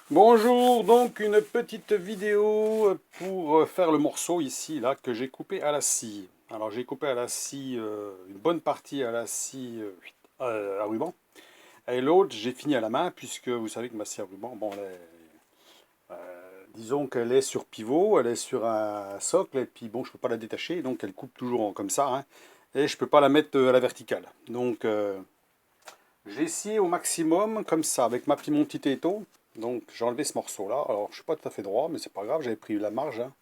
Bonjour, donc une petite vidéo pour faire le morceau ici, là, que j'ai coupé à la scie. Alors j'ai coupé à la scie, une bonne partie à la scie à ruban, et l'autre j'ai fini à la main, puisque vous savez que ma scie à ruban, bon, disons qu'elle est sur pivot, elle est sur un socle, et puis bon, je peux pas la détacher, donc elle coupe toujours comme ça, hein, et je peux pas la mettre à la verticale. Donc j'ai scié au maximum, comme ça, avec mon petit étau. Donc j'ai enlevé ce morceau-là. Alors je suis pas tout à fait droit, mais c'est pas grave, j'avais pris la marge, hein.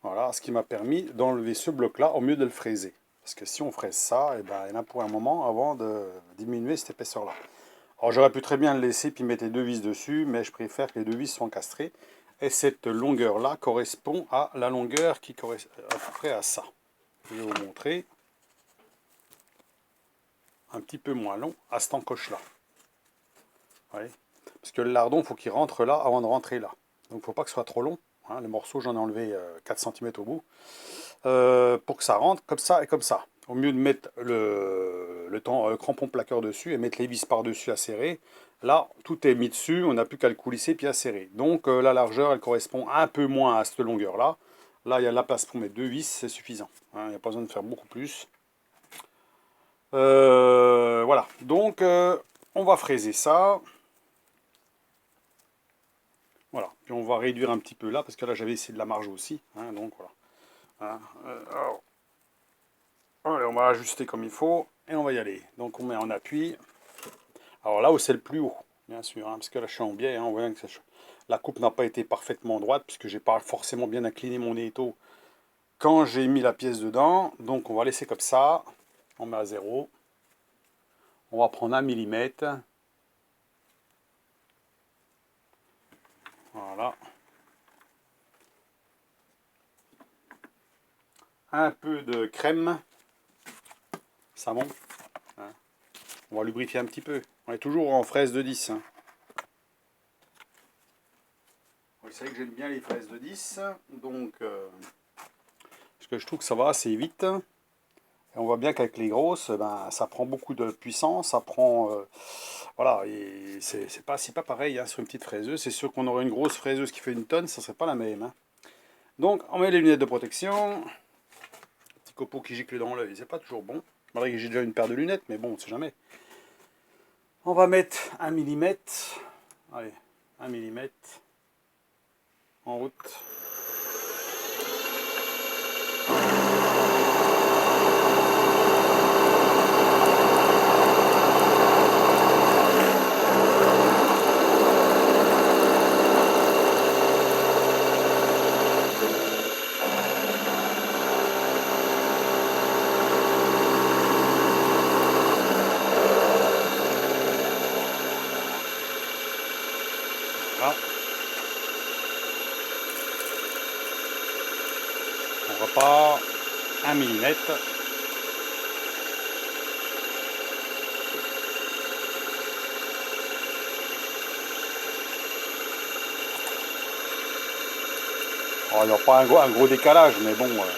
Voilà, ce qui m'a permis d'enlever ce bloc-là au mieux de le fraiser. Parce que si on fraise ça, eh ben, il y en a pour un moment avant de diminuer cette épaisseur-là. Alors j'aurais pu très bien le laisser puis mettre les deux vis dessus, mais je préfère que les deux vis soient encastrées. Et cette longueur-là correspond à la longueur qui correspond à peu près à ça. Je vais vous montrer un petit peu moins long à cette encoche-là. Ouais. Parce que le lardon, il faut qu'il rentre là avant de rentrer là. Donc il ne faut pas que ce soit trop long, hein. Le morceau, j'en ai enlevé 4 cm au bout. Pour que ça rentre comme ça et comme ça. Au mieux de mettre le crampon plaqueur dessus et mettre les vis par-dessus à serrer. Là, tout est mis dessus, on n'a plus qu'à le coulisser puis à serrer. Donc la largeur, elle correspond un peu moins à cette longueur-là. Là, il y a la place pour mettre deux vis, c'est suffisant, hein. Il n'y a pas besoin de faire beaucoup plus. Voilà, donc on va fraiser ça. Voilà, puis on va réduire un petit peu là, parce que là j'avais essayé de la marge aussi, hein, donc voilà. Hein, allez, on va ajuster comme il faut, et on va y aller. Donc on met en appui. Alors là où c'est le plus haut, bien sûr, hein, parce que là je suis en biais, hein, on voit que la coupe n'a pas été parfaitement droite, puisque j'ai pas forcément bien incliné mon étau quand j'ai mis la pièce dedans. Donc on va laisser comme ça, on met à 0. On va prendre 1 millimètre. Voilà. Un peu de crème, ça monte, hein. On va lubrifier un petit peu. On est toujours en fraise de 10, hein. Vous savez que j'aime bien les fraises de 10, donc parce que je trouve que ça va assez vite. Et on voit bien qu'avec les grosses, ben, ça prend beaucoup de puissance, ça prend... voilà, et c'est pas pareil, hein, sur une petite fraiseuse. C'est sûr qu'on aurait une grosse fraiseuse qui fait une tonne, ça serait pas la même, hein. Donc on met les lunettes de protection. Petit copeau qui gicle dans l'œil, c'est pas toujours bon. Malgré que j'ai déjà une paire de lunettes, mais bon, on sait jamais. On va mettre 1 millimètre. Allez, 1 millimètre. En route. Voilà. On repart 1 millimètre. Oh, il n'y a pas un gros décalage, mais bon. Voilà.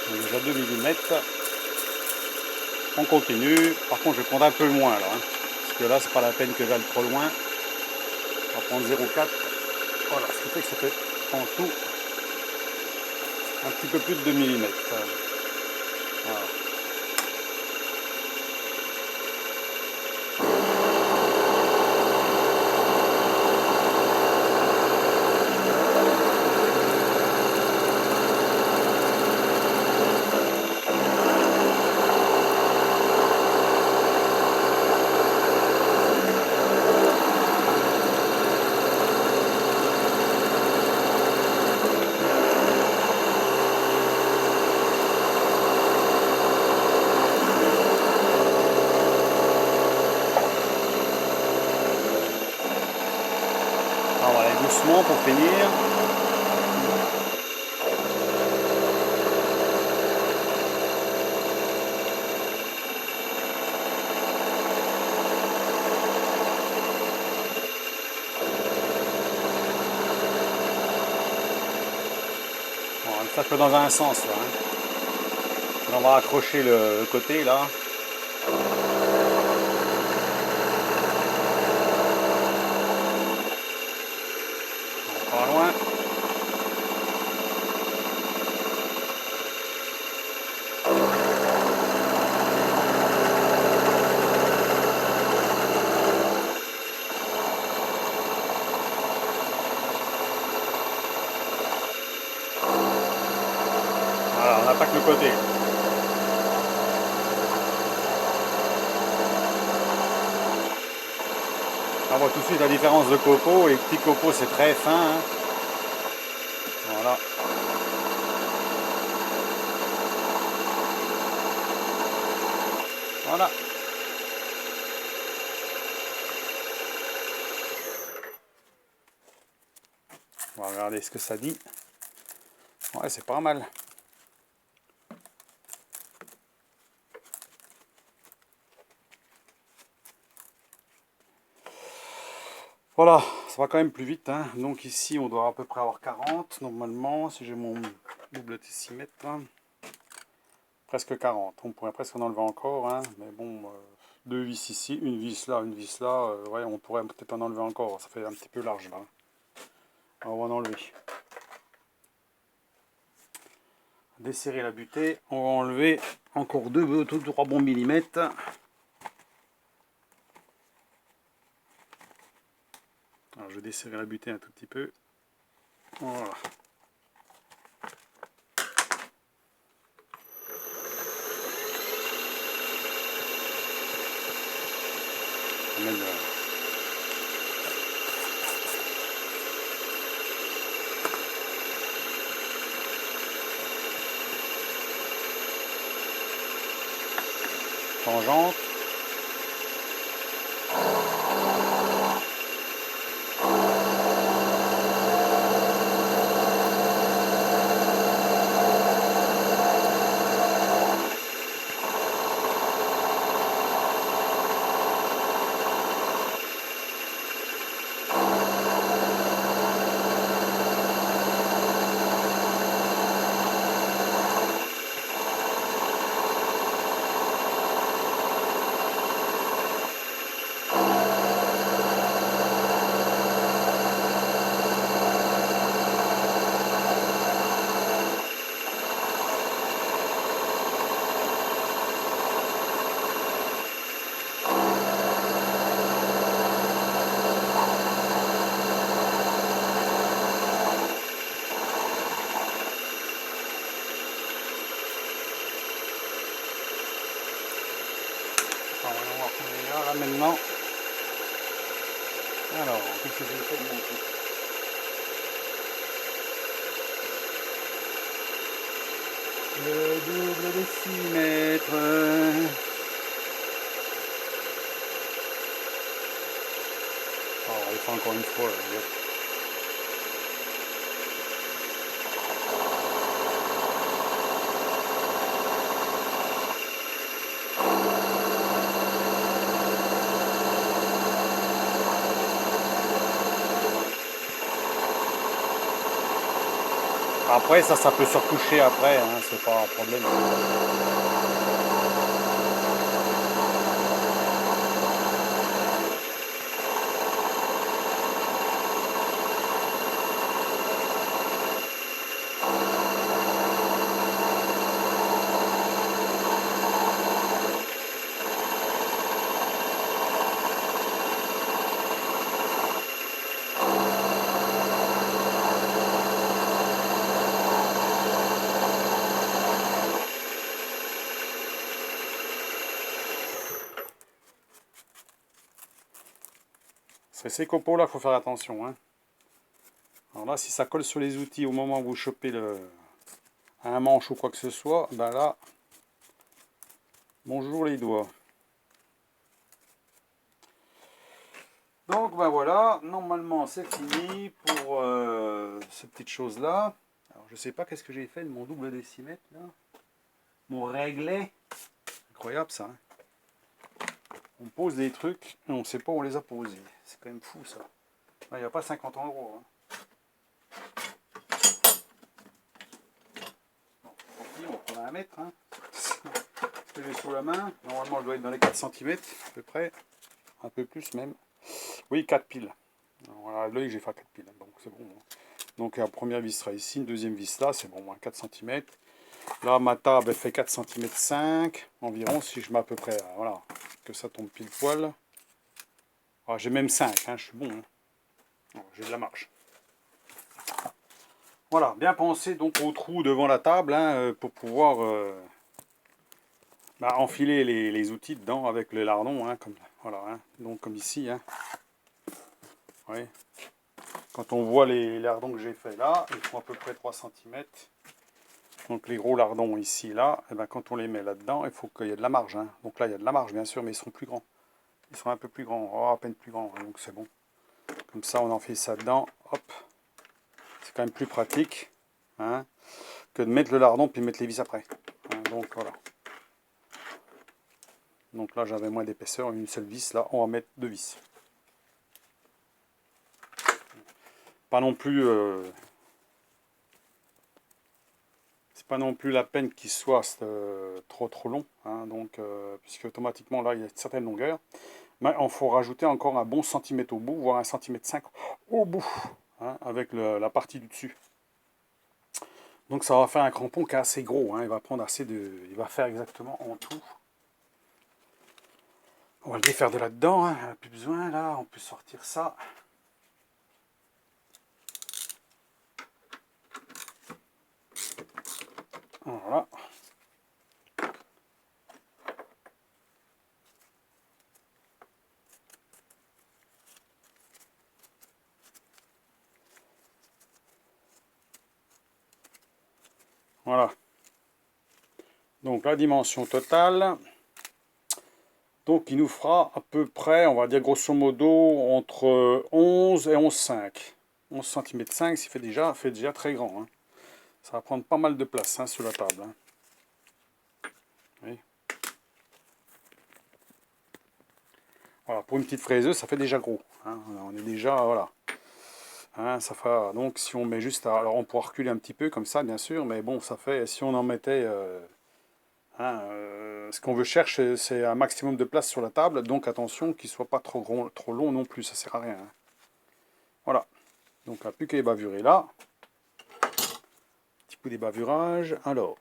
Donc déjà 2 millimètres. On continue. Par contre, je vais prendre un peu moins là, hein, parce que là, c'est pas la peine que j'aille trop loin. On va prendre 0,4. Voilà, ce qui fait que ça fait en tout un petit peu plus de 2 millimètres. Voilà. doucement pour finir. Bon, on va le faire que dans un sens là. On va accrocher le côté là. Pas loin. Voilà, on attaque le côté. On voit tout de suite la différence de copeaux. Les petits copeaux c'est très fin. Hein. Voilà. Voilà. On va regarder ce que ça dit. Ouais, c'est pas mal. Voilà, ça va quand même plus vite. Hein. Donc ici, on doit à peu près avoir 40 normalement, si j'ai mon double décimètre. Hein. Presque 40. On pourrait presque en enlever encore. Hein. Mais bon, deux vis ici, une vis là, une vis là. Ouais, on pourrait peut-être en enlever encore. Ça fait un petit peu large là. Alors, on va en enlever. Desserrer la butée. On va enlever encore 3 bons millimètres. Alors, je vais desserrer la butée un tout petit peu. Voilà. Tangente. On va voir combien là maintenant. Alors, qu'est-ce que j'ai fait de mon truc? Le double décimètre. Oh, on va le faire encore une fois. Là. Après, ça peut se retoucher après, hein, c'est pas un problème. C'est ces copeaux là, il faut faire attention. Hein. Alors là, si ça colle sur les outils au moment où vous chopez un manche ou quoi que ce soit, ben là, bonjour les doigts. Donc ben voilà, normalement c'est fini pour ces petites choses là. Alors je sais pas qu'est-ce que j'ai fait de mon double décimètre là. Mon réglet. Incroyable ça. Hein. On pose des trucs et on ne sait pas où on les a posés. C'est quand même fou ça. Il n'y a pas 50 euros. Hein. On va 1 mètre. Hein. Ce que j'ai sous la main. Normalement je dois être dans les 4 cm à peu près. Un peu plus même. Oui, 4 piles. Voilà, l'œil j'ai fait 4 piles. Donc c'est bon. Hein. Donc la première vis sera ici, une deuxième vis là, c'est bon, 4 cm. Là ma table elle fait 4 cm 5 environ, si je mets à peu près, voilà, que ça tombe pile poil. Ah, j'ai même 5, hein, je suis bon. Hein. J'ai de la marge. Voilà, bien penser donc au trou devant la table hein, pour pouvoir enfiler les outils dedans avec le lardon, hein, comme, voilà, hein, donc comme ici. Hein. Oui. Quand on voit les lardons que j'ai fait là, ils font à peu près 3 cm. Donc les gros lardons ici, là, et ben quand on les met là-dedans, il faut qu'il y ait de la marge. Hein. Donc là, il y a de la marge, bien sûr, mais ils sont plus grands. Ils sont un peu plus grands, oh, à peine plus grands, hein, donc c'est bon. Comme ça, on enfile ça dedans, hop. C'est quand même plus pratique hein, que de mettre le lardon puis mettre les vis après. Hein, donc voilà. Donc là, j'avais moins d'épaisseur, une seule vis. Là, on va mettre 2 vis. Pas non plus... c'est pas non plus la peine qu'il soit trop long. Hein, donc, puisque automatiquement, là, il y a une certaine longueur. Mais il faut rajouter encore un bon centimètre au bout, voire 1,5 cm au bout, hein, avec la partie du dessus. Donc ça va faire un crampon qui est assez gros, hein, il va prendre assez de. Il va faire exactement en tout. On va le défaire de là-dedans, hein, plus besoin, là, on peut sortir ça. Voilà. Voilà. Donc la dimension totale. Donc il nous fera à peu près, on va dire grosso modo, entre 11 et 11,5. 11 cm 5, ça fait déjà très grand. Hein. Ça va prendre pas mal de place hein, sur la table. Hein. Oui. Voilà, pour une petite fraiseuse, ça fait déjà gros. Hein. On est déjà, voilà. Hein, ça fera, donc si on met juste, alors on pourra reculer un petit peu comme ça, bien sûr, mais bon, ça fait, si on en mettait... hein, ce qu'on veut chercher, c'est un maximum de place sur la table, donc attention qu'il ne soit pas trop long non plus, ça ne sert à rien. Hein. Voilà, donc plus qu'à les bavurer là. Petit coup des bavurages, alors.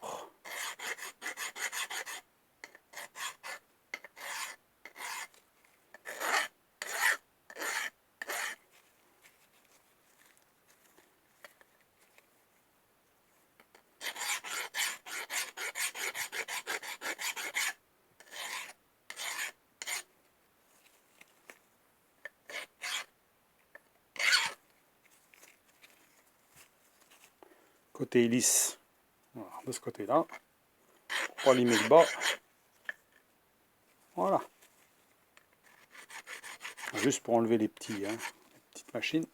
Côté lisse, voilà, de ce côté-là. Pour limer le bas. Voilà. Juste pour enlever les petites machines.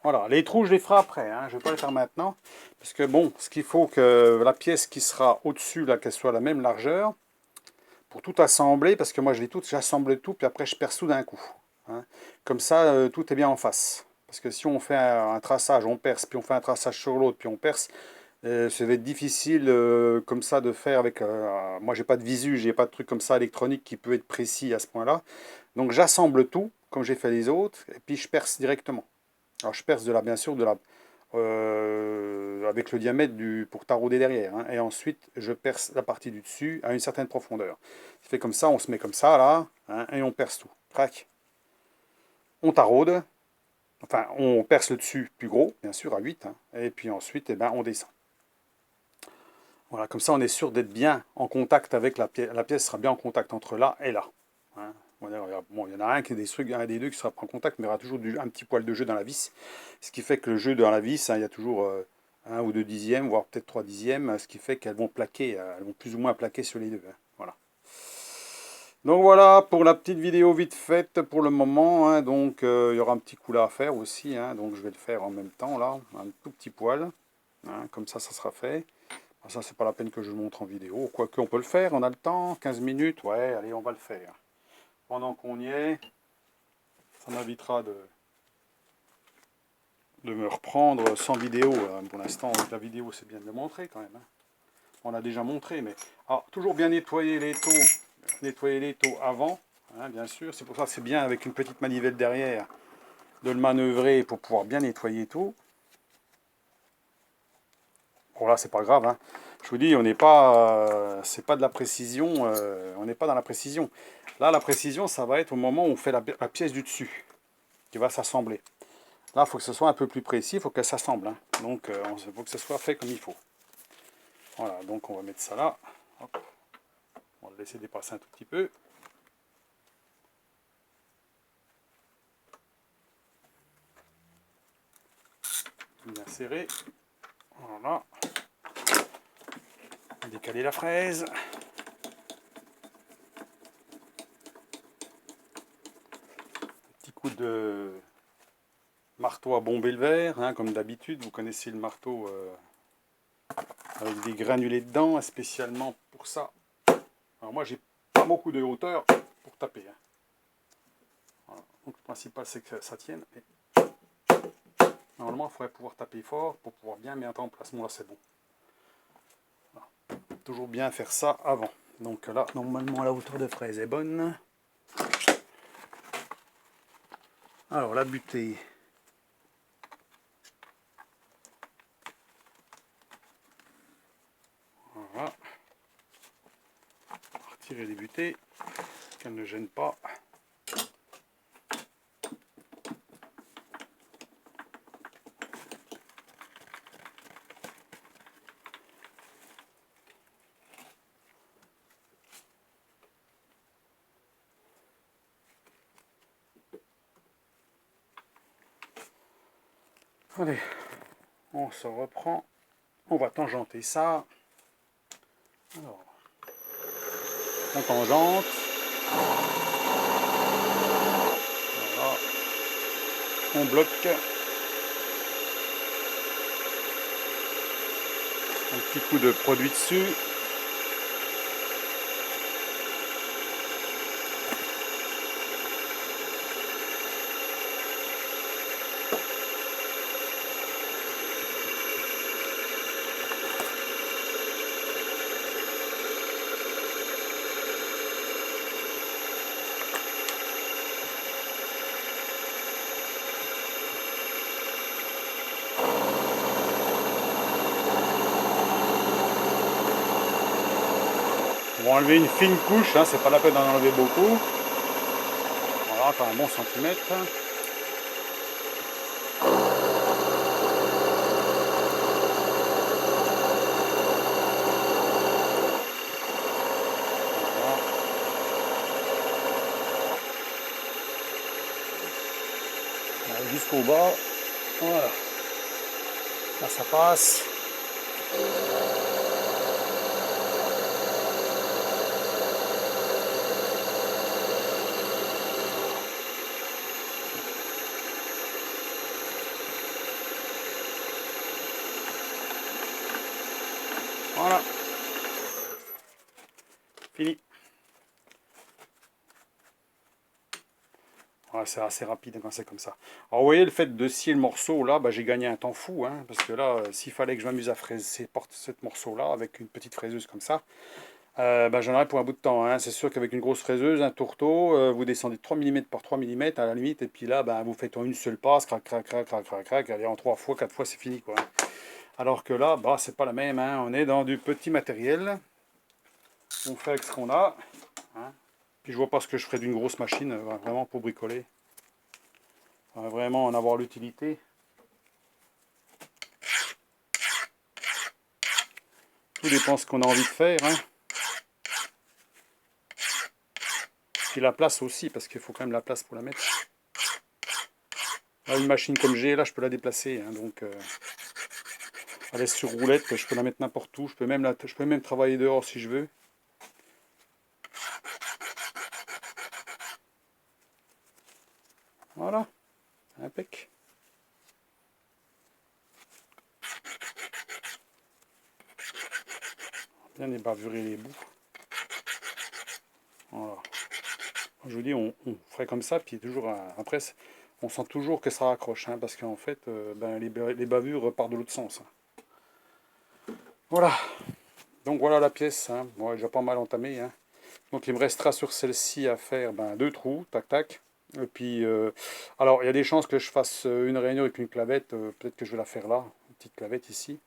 Voilà, les trous je les ferai après, hein. Je ne vais pas les faire maintenant. Parce que bon, ce qu'il faut que la pièce qui sera au-dessus, là, qu'elle soit la même largeur. Pour tout assembler, parce que moi j'assemble tout, puis après je perce tout d'un coup. Hein. Comme ça, tout est bien en face. Parce que si on fait un traçage, on perce, puis on fait un traçage sur l'autre, puis on perce, ça va être difficile comme ça de faire avec... moi j'ai pas de visu, j'ai pas de truc comme ça électronique qui peut être précis à ce point-là. Donc j'assemble tout, comme j'ai fait les autres, et puis je perce directement. Alors je perce bien sûr avec le diamètre pour tarauder derrière. Hein, et ensuite, je perce la partie du dessus à une certaine profondeur. Je fais comme ça, on se met comme ça, là, hein, et on perce tout. Crac. On taraude. Enfin, on perce le dessus plus gros, bien sûr, à 8. Hein, et puis ensuite, eh ben, on descend. Voilà, comme ça, on est sûr d'être bien en contact avec la pièce. La pièce sera bien en contact entre là et là. Hein. Bon, il y en a un qui est un des deux qui sera en contact, mais il y aura toujours un petit poil de jeu dans la vis. Ce qui fait que le jeu dans la vis, hein, il y a toujours 1 ou 2 dixièmes, voire peut-être 3 dixièmes, ce qui fait qu'elles vont plaquer, elles vont plus ou moins plaquer sur les deux. Hein, voilà. Donc voilà pour la petite vidéo vite faite pour le moment, hein. Donc il y aura un petit coup là à faire aussi, hein. Donc je vais le faire en même temps là, un tout petit poil, hein. Comme ça sera fait. Ça c'est pas la peine que je le montre en vidéo, quoique on peut le faire, on a le temps, 15 minutes, ouais allez on va le faire. Pendant qu'on y est, ça m'évitera de me reprendre sans vidéo, hein. Pour l'instant avec la vidéo c'est bien de le montrer quand même, hein. On l'a déjà montré, mais toujours bien nettoyer les taux avant, hein, bien sûr. C'est pour ça que c'est bien avec une petite manivelle derrière de le manœuvrer pour pouvoir bien nettoyer tout. Bon là c'est pas grave, hein. Je vous dis, on n'est pas, c'est pas de la précision, on n'est pas dans la précision. Là la précision ça va être au moment où on fait la pièce du dessus qui va s'assembler. Là il faut que ce soit un peu plus précis, il faut qu'elle s'assemble, hein. Donc il faut que ce soit fait comme il faut. Voilà, donc on va mettre ça là. Hop. On va le laisser dépasser un tout petit peu. Bien serré. Voilà. Décaler la fraise. Petit coup de marteau à bomber le verre, hein, comme d'habitude. Vous connaissez le marteau avec des granulés dedans, spécialement pour ça. Alors moi, j'ai pas beaucoup de hauteur pour taper, hein. Voilà. Donc, le principal, c'est que ça tienne. Et normalement, il faudrait pouvoir taper fort pour pouvoir bien mettre en place. Bon, là, c'est bon. Voilà. Toujours bien faire ça avant. Donc là, normalement, la hauteur de fraise est bonne. Alors, la butée. Voilà. Retirer les butées, qu'elles ne gênent pas. Allez, on se reprend. On va tangenter ça. Alors, on tangente. Voilà. On bloque. Un petit coup de produit dessus. On va enlever une fine couche, hein, c'est pas la peine d'en enlever beaucoup. Voilà, quand un bon centimètre. Voilà. Jusqu'au bas. Voilà. Là, ça passe. Voilà. Fini. Ouais, c'est assez rapide quand c'est comme ça. Alors vous voyez, le fait de scier le morceau là, bah, j'ai gagné un temps fou, hein, parce que là, s'il fallait que je m'amuse à fraiser ce morceau là avec une petite fraiseuse comme ça, bah, j'en aurais pour un bout de temps, hein. C'est sûr qu'avec une grosse fraiseuse, un tourteau, vous descendez de 3 mm par 3 mm à la limite, et puis là, bah, vous faites en une seule passe, crac, crac, crac, crac, crac, crac, allez, en 3 fois, 4 fois, c'est fini, quoi. Alors que là, bah, c'est pas la même, hein. On est dans du petit matériel, on fait avec ce qu'on a, hein. Puis je vois pas ce que je ferais d'une grosse machine, vraiment pour bricoler. On va vraiment en avoir l'utilité. Tout dépend de ce qu'on a envie de faire, hein. Puis la place aussi, parce qu'il faut quand même la place pour la mettre. Là, une machine comme j'ai, là, je peux la déplacer, hein, donc elle est sur roulette, je peux la mettre n'importe où. Je peux même travailler dehors si je veux. Voilà, impec. Bien ébavurer les bouts. Voilà. Je vous dis, on ferait comme ça, puis toujours après, on sent toujours que ça raccroche, hein, parce qu'en fait, ben, les bavures repartent de l'autre sens. Hein. Voilà. Donc voilà la pièce. Hein. Bon, déjà pas mal entamé. Hein. Donc il me restera sur celle-ci à faire 2 trous, tac tac. Et puis, alors il y a des chances que je fasse une rainure avec une clavette. Peut-être que je vais la faire là, une petite clavette ici,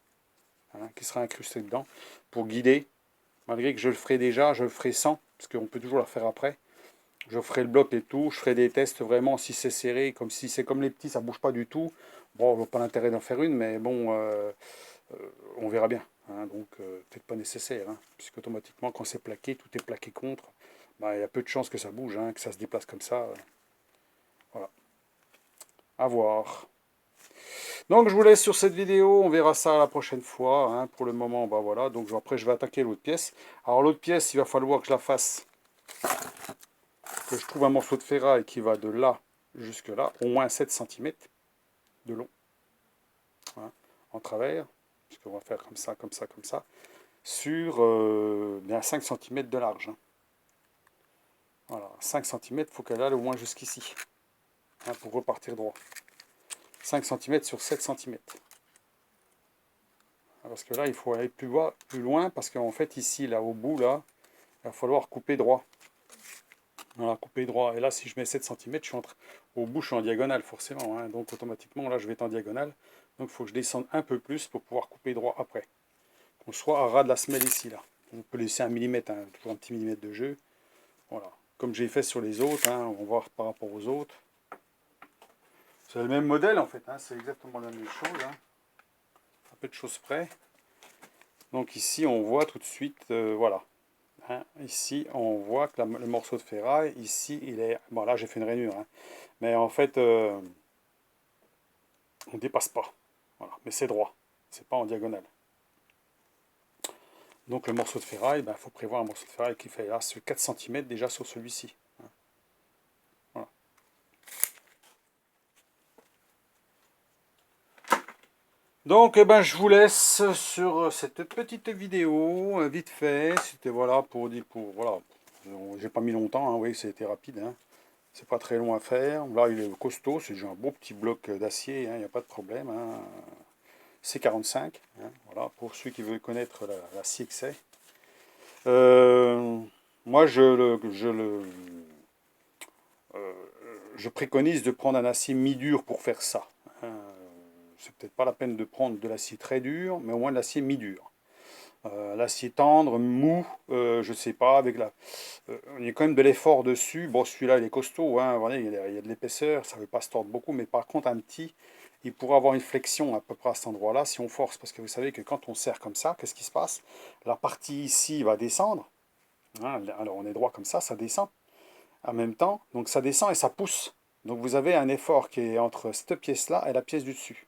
hein, qui sera incrustée dedans, pour guider. Malgré que je le ferai déjà, je le ferai sans, parce qu'on peut toujours la faire après. Je ferai le bloc et tout, je ferai des tests vraiment si c'est serré, comme si c'est comme les petits, ça bouge pas du tout. Bon, je vois pas l'intérêt d'en faire une, mais bon, on verra bien. Hein, donc, peut-être pas nécessaire, hein, puisque automatiquement, quand c'est plaqué, tout est plaqué contre. Bah, il y a peu de chances que ça bouge, hein, que ça se déplace comme ça. Voilà. À voir. Donc, je vous laisse sur cette vidéo. On verra ça la prochaine fois. Hein. Pour le moment, bah voilà. Donc, après, je vais attaquer l'autre pièce. Alors, l'autre pièce, il va falloir que je la fasse. Que je trouve un morceau de ferraille qui va de là jusque là, au moins 7 cm de long. Voilà. En travers. Puisqu'on va faire comme ça, comme ça, comme ça. Sur bien 5 cm de large. Hein. Voilà, 5 cm, il faut qu'elle aille au moins jusqu'ici, hein, pour repartir droit. 5 cm sur 7 cm. Parce que là, il faut aller plus loin, parce qu'en fait, ici, là, au bout, là, il va falloir couper droit. Voilà, couper droit. Et là, si je mets 7 cm, au bout, je suis en diagonale, forcément. Hein, donc, automatiquement, là, je vais être en diagonale. Donc, il faut que je descende un peu plus pour pouvoir couper droit après. Qu'on soit à ras de la semelle ici, là. On peut laisser 1 mm, hein, toujours un petit millimètre de jeu. Voilà. Comme j'ai fait sur les autres, hein, on va voir par rapport aux autres. C'est le même modèle en fait, hein, c'est exactement la même chose. Hein. Un peu de choses près. Donc ici on voit tout de suite, voilà. Hein, ici on voit que le morceau de ferraille, ici il est... Bon là j'ai fait une rainure, hein, mais en fait on ne dépasse pas. Voilà, mais c'est droit, c'est pas en diagonale. Donc le morceau de ferraille, il faut prévoir un morceau de ferraille qui fait là sur 4 cm déjà sur celui-ci. Voilà. Donc je vous laisse sur cette petite vidéo, vite fait. C'était voilà pour dire voilà. J'ai pas mis longtemps, hein, oui, c'était rapide. Hein. C'est pas très long à faire. Là il est costaud, c'est un beau petit bloc d'acier, il n'y a pas de problème. Hein. C45, hein, voilà, pour ceux qui veulent connaître l'acier que c'est. Moi je préconise de prendre un acier mi-dur pour faire ça. Hein. C'est peut-être pas la peine de prendre de l'acier très dur, mais au moins de l'acier mi-dur. L'acier tendre, mou, je sais pas, avec il y a quand même de l'effort dessus. Bon, celui-là, il est costaud, hein, voilà, il y a de l'épaisseur, ça ne veut pas se tordre beaucoup, mais par contre, un petit, il pourrait avoir une flexion à peu près à cet endroit-là si on force, parce que vous savez que quand on serre comme ça, qu'est-ce qui se passe? La partie ici va descendre, hein, alors on est droit comme ça descend en même temps, donc ça descend et ça pousse. Donc vous avez un effort qui est entre cette pièce-là et la pièce du dessus.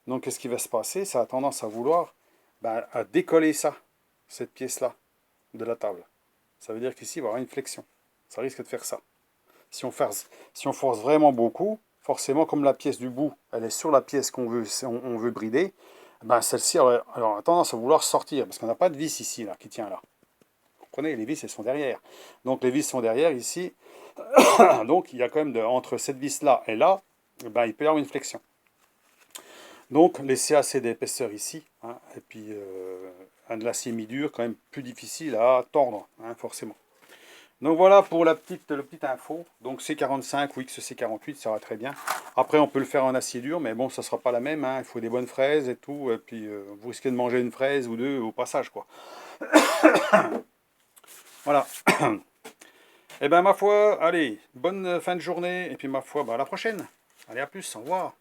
Donc, qu'est-ce qui va se passer? Ça a tendance à vouloir à décoller ça, cette pièce-là, de la table. Ça veut dire qu'ici, il va y avoir une flexion. Ça risque de faire ça. Si on force vraiment beaucoup, forcément, comme la pièce du bout, elle est sur la pièce qu'on veut, on veut brider, celle-ci a tendance à vouloir sortir, parce qu'on n'a pas de vis ici, là, qui tient là. Vous comprenez, les vis, elles sont derrière. Donc, les vis sont derrière, ici. Donc, il y a quand même, entre cette vis-là et là, il peut y avoir une flexion. Donc laisser assez d'épaisseur ici, hein, et puis un de l'acier mi-dur quand même plus difficile à tordre, hein, forcément. Donc voilà pour le petite info. Donc C45 ou XC48, ça va très bien. Après on peut le faire en acier dur, mais bon ça ne sera pas la même, hein. Il faut des bonnes fraises et tout, et puis vous risquez de manger une fraise ou deux au passage, quoi. Voilà. Et ma foi, allez, bonne fin de journée, et puis ma foi, à la prochaine. Allez, à plus, au revoir.